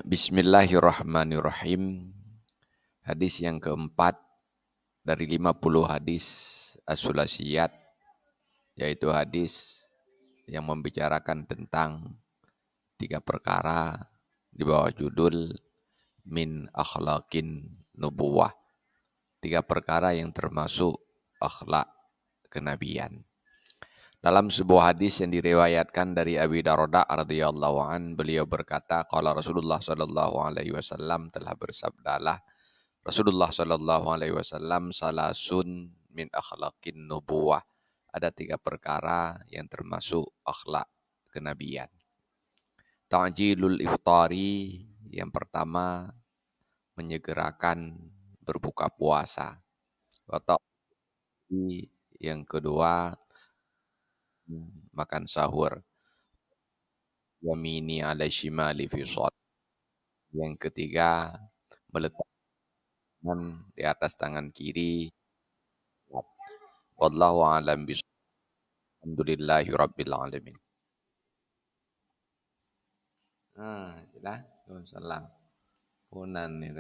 Bismillahirrahmanirrahim. Hadis yang keempat dari 50 hadis as-sulasiyat, yaitu hadis yang membicarakan tentang 3 perkara di bawah judul min akhlaqin nubuwah. 3 perkara yang termasuk akhlak kenabian. Dalam sebuah hadis yang diriwayatkan dari Abi Darda radhiyallahu an, beliau berkata, qala Rasulullah sallallahu alaihi wasallam, telah bersabdalah Rasulullah sallallahu alaihi wasallam, salasun min akhlaqin nubuwah. Ada 3 perkara yang termasuk akhlak kenabian. Ta'jilul iftari, yang pertama menyegerakan berbuka puasa. Wa yang kedua makan sahur. Yamini ala shimali fi shad. Yang ketiga meletakkan di atas tangan kiri. Wallahu a'lam bishawab. Alhamdulillahi rabbil alamin. Sudah. Salam. Punan ni